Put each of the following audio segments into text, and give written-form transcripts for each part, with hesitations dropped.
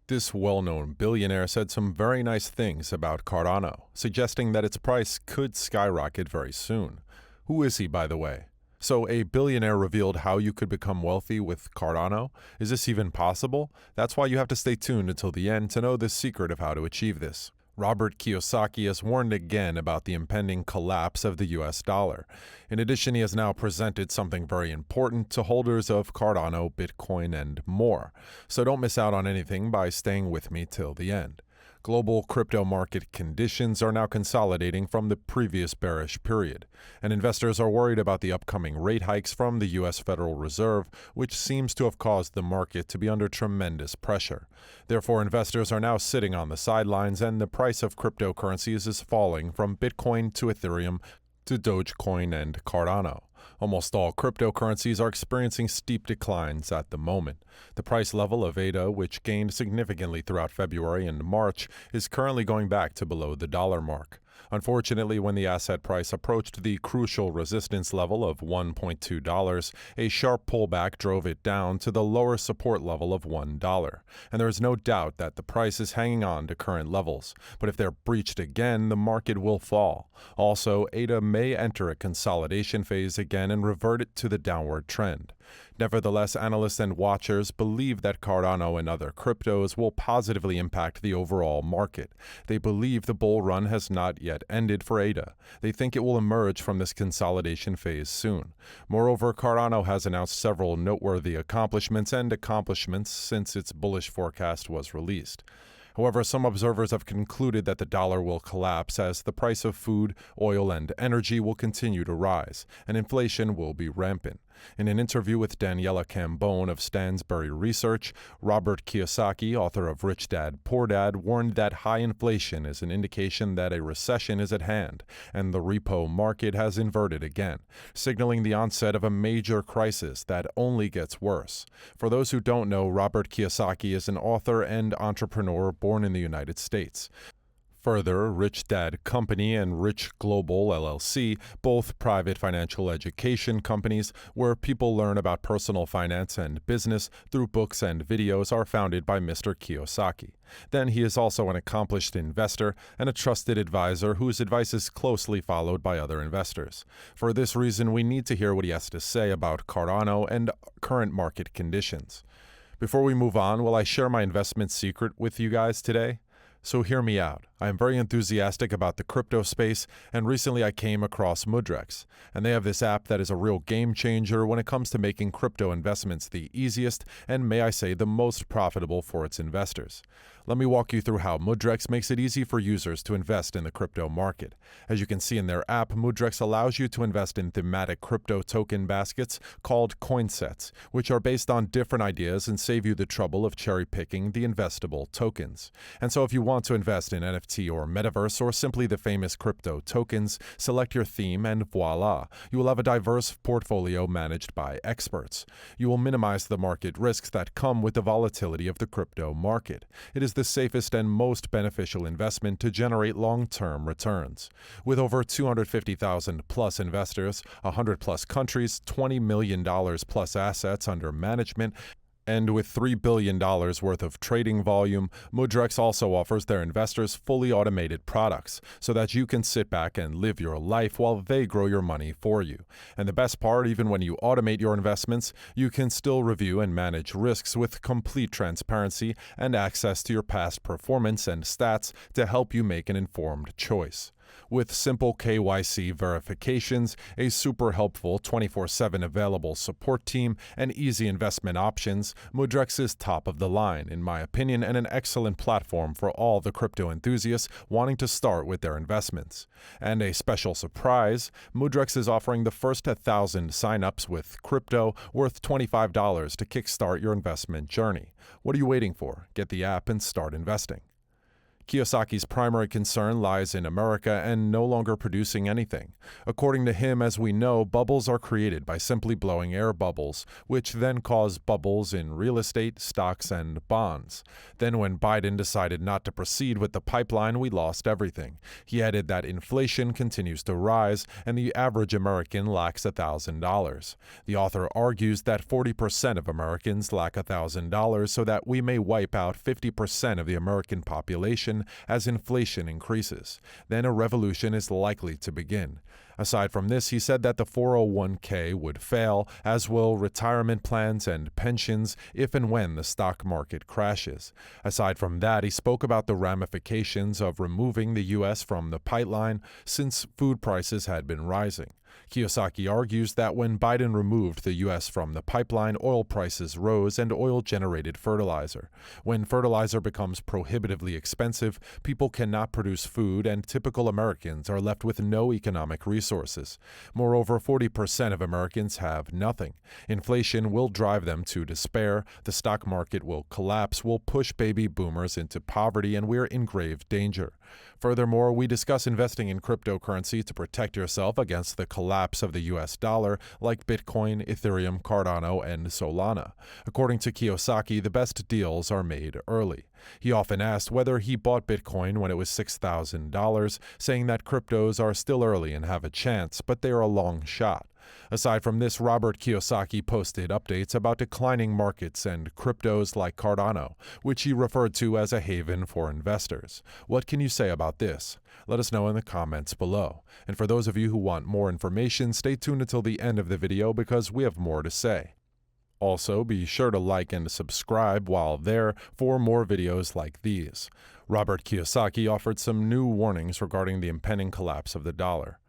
This well-known billionaire said some very nice things about Cardano, suggesting that its price could skyrocket very soon. Who is he, by the way? So a billionaire revealed how you could become wealthy with Cardano? Is this even possible? That's why you have to stay tuned until the end to know the secret of how to achieve this. Robert Kiyosaki has warned again about the impending collapse of the US dollar. In addition, he has now presented something very important to holders of Cardano, Bitcoin, and more. So don't miss out on anything by staying with me till the end. Global crypto market conditions are now consolidating from the previous bearish period, and investors are worried about the upcoming rate hikes from the U.S. Federal Reserve, which seems to have caused the market to be under tremendous pressure. Therefore, investors are now sitting on the sidelines, and the price of cryptocurrencies is falling from Bitcoin to Ethereum to Dogecoin and Cardano. Almost all cryptocurrencies are experiencing steep declines at the moment. The price level of ADA, which gained significantly throughout February and March, is currently going back to below the dollar mark. Unfortunately, when the asset price approached the crucial resistance level of $1.2, a sharp pullback drove it down to the lower support level of $1. And there is no doubt that the price is hanging on to current levels. But if they're breached again, the market will fall. Also, ADA may enter a consolidation phase again and revert it to the downward trend. Nevertheless, analysts and watchers believe that Cardano and other cryptos will positively impact the overall market. They believe the bull run has not yet ended for ADA. They think it will emerge from this consolidation phase soon. Moreover, Cardano has announced several noteworthy accomplishments since its bullish forecast was released. However, some observers have concluded that the dollar will collapse as the price of food, oil, and energy will continue to rise, and inflation will be rampant. In an interview with Daniela Cambone of Stansberry Research, Robert Kiyosaki, author of Rich Dad, Poor Dad, warned that high inflation is an indication that a recession is at hand, and the repo market has inverted again, signaling the onset of a major crisis that only gets worse. For those who don't know, Robert Kiyosaki is an author and entrepreneur born in the United States. Further, Rich Dad Company and Rich Global LLC, both private financial education companies where people learn about personal finance and business through books and videos, are founded by Mr. Kiyosaki. Then he is also an accomplished investor and a trusted advisor whose advice is closely followed by other investors. For this reason, we need to hear what he has to say about Cardano and current market conditions. Before we move on, will I share my investment secret with you guys today? So hear me out. I am very enthusiastic about the crypto space, and recently I came across Mudrex, and they have this app that is a real game changer when it comes to making crypto investments the easiest and, may I say, the most profitable for its investors. Let me walk you through how Mudrex makes it easy for users to invest in the crypto market. As you can see in their app, Mudrex allows you to invest in thematic crypto token baskets called coin sets, which are based on different ideas and save you the trouble of cherry-picking the investable tokens. And so if you want to invest in NFT or metaverse or simply the famous crypto tokens, select your theme and voila, you will have a diverse portfolio managed by experts. You will minimize the market risks that come with the volatility of the crypto market. It is the safest and most beneficial investment to generate long-term returns. With over 250,000 plus investors, 100 plus countries, $20 million plus assets under management, and with $3 billion worth of trading volume, Mudrex also offers their investors fully automated products so that you can sit back and live your life while they grow your money for you. And the best part, even when you automate your investments, you can still review and manage risks with complete transparency and access to your past performance and stats to help you make an informed choice. With simple KYC verifications, a super helpful 24/7 available support team, and easy investment options, Mudrex is top of the line, in my opinion, and an excellent platform for all the crypto enthusiasts wanting to start with their investments. And a special surprise, Mudrex is offering the first 1,000 signups with crypto worth $25 to kickstart your investment journey. What are you waiting for? Get the app and start investing. Kiyosaki's primary concern lies in America and no longer producing anything. According to him, as we know, bubbles are created by simply blowing air bubbles, which then cause bubbles in real estate, stocks, and bonds. Then when Biden decided not to proceed with the pipeline, we lost everything. He added that inflation continues to rise and the average American lacks $1,000. The author argues that 40% of Americans lack $1,000 so that we may wipe out 50% of the American population as inflation increases. Then a revolution is likely to begin. Aside from this, he said that the 401k would fail, as will retirement plans and pensions if and when the stock market crashes. Aside from that, he spoke about the ramifications of removing the U.S. from the pipeline since food prices had been rising. Kiyosaki argues that when Biden removed the U.S. from the pipeline, oil prices rose and oil generated fertilizer. When fertilizer becomes prohibitively expensive, people cannot produce food and typical Americans are left with no economic resources. Moreover, 40% of Americans have nothing. Inflation will drive them to despair, the stock market will collapse, will push baby boomers into poverty, and we're in grave danger. Furthermore, we discuss investing in cryptocurrency to protect yourself against the collapse of the US dollar, like Bitcoin, Ethereum, Cardano, and Solana. According to Kiyosaki, the best deals are made early. He often asked whether he bought Bitcoin when it was $6,000, saying that cryptos are still early and have a chance, but they are a long shot. Aside from this, Robert Kiyosaki posted updates about declining markets and cryptos like Cardano, which he referred to as a haven for investors. What can you say about this? Let us know in the comments below. And for those of you who want more information, stay tuned until the end of the video because we have more to say. Also, be sure to like and subscribe while there for more videos like these. Robert Kiyosaki offered some new warnings regarding the impending collapse of the dollar.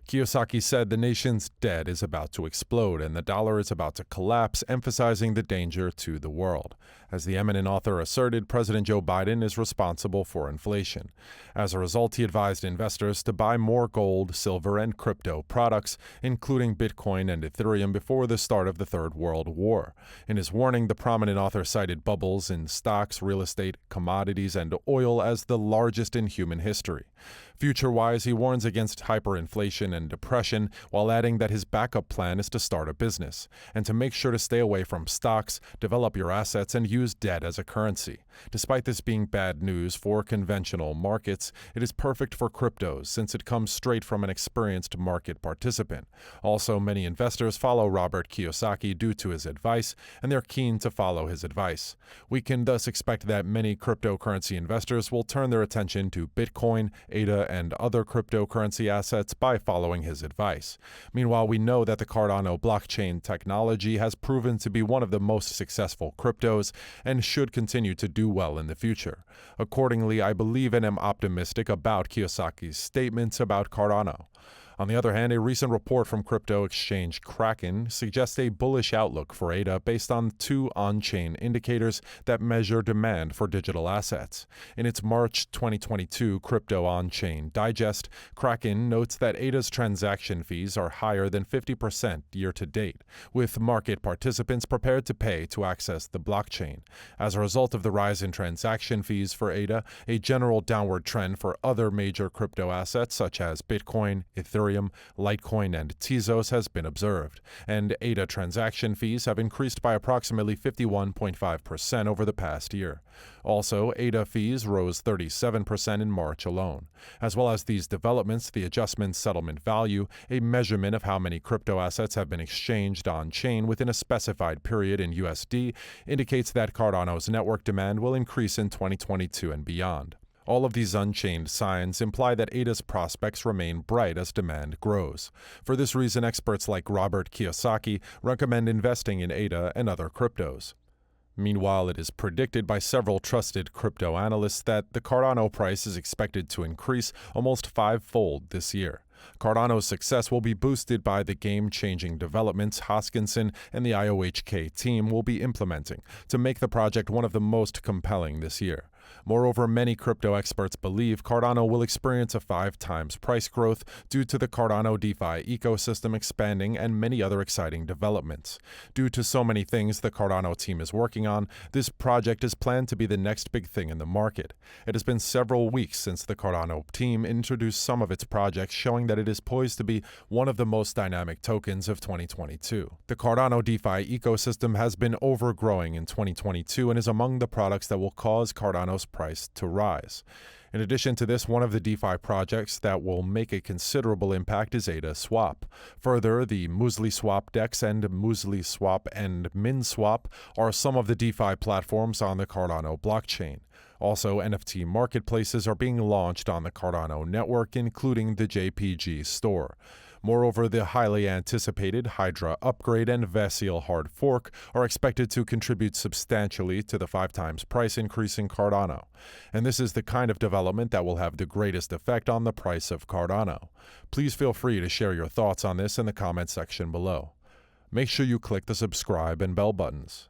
Kiyosaki said the nation's debt is about to explode and the dollar is about to collapse, emphasizing the danger to the world. As the eminent author asserted, President Joe Biden is responsible for inflation. As a result, he advised investors to buy more gold, silver, and crypto products, including Bitcoin and Ethereum, before the start of the Third World War. In his warning, the prominent author cited bubbles in stocks, real estate, commodities, and oil as the largest in human history. Future-wise, he warns against hyperinflation and depression, while adding that his backup plan is to start a business, and to make sure to stay away from stocks, develop your assets, and use debt as a currency. Despite this being bad news for conventional markets, it is perfect for cryptos since it comes straight from an experienced market participant. Also, many investors follow Robert Kiyosaki due to his advice, and they're keen to follow his advice. We can thus expect that many cryptocurrency investors will turn their attention to Bitcoin, ADA, and other cryptocurrency assets by following his advice. Meanwhile, we know that the Cardano blockchain technology has proven to be one of the most successful cryptos and should continue to do well in the future. Accordingly, I believe and am optimistic about Kiyosaki's statements about Cardano. On the other hand, a recent report from crypto exchange Kraken suggests a bullish outlook for ADA based on two on-chain indicators that measure demand for digital assets. In its March 2022 Crypto On-Chain Digest, Kraken notes that ADA's transaction fees are higher than 50% year-to-date, with market participants prepared to pay to access the blockchain. As a result of the rise in transaction fees for ADA, a general downward trend for other major crypto assets such as Bitcoin, Ethereum, Litecoin, and Tezos has been observed, and ADA transaction fees have increased by approximately 51.5% over the past year. Also, ADA fees rose 37% in March alone. As well as these developments, the adjustment settlement value, a measurement of how many crypto assets have been exchanged on-chain within a specified period in USD, indicates that Cardano's network demand will increase in 2022 and beyond. All of these unchained signs imply that ADA's prospects remain bright as demand grows. For this reason, experts like Robert Kiyosaki recommend investing in ADA and other cryptos. Meanwhile, it is predicted by several trusted crypto analysts that the Cardano price is expected to increase almost five-fold this year. Cardano's success will be boosted by the game-changing developments Hoskinson and the IOHK team will be implementing to make the project one of the most compelling this year. Moreover, many crypto experts believe Cardano will experience a 5 times price growth due to the Cardano DeFi ecosystem expanding and many other exciting developments. Due to so many things the Cardano team is working on, this project is planned to be the next big thing in the market. It has been several weeks since the Cardano team introduced some of its projects, showing that it is poised to be one of the most dynamic tokens of 2022. The Cardano DeFi ecosystem has been overgrowing in 2022 and is among the products that will cause Cardano's price to rise. In addition to this, one of the DeFi projects that will make a considerable impact is ADA Swap. Further, the Muesli Swap DEX and Muesli Swap and MinSwap are some of the DeFi platforms on the Cardano blockchain. Also, NFT marketplaces are being launched on the Cardano network, including the JPG store. Moreover, the highly anticipated Hydra upgrade and Vasil hard fork are expected to contribute substantially to the 5 times price increase in Cardano. And this is the kind of development that will have the greatest effect on the price of Cardano. Please feel free to share your thoughts on this in the comment section below. Make sure you click the subscribe and bell buttons.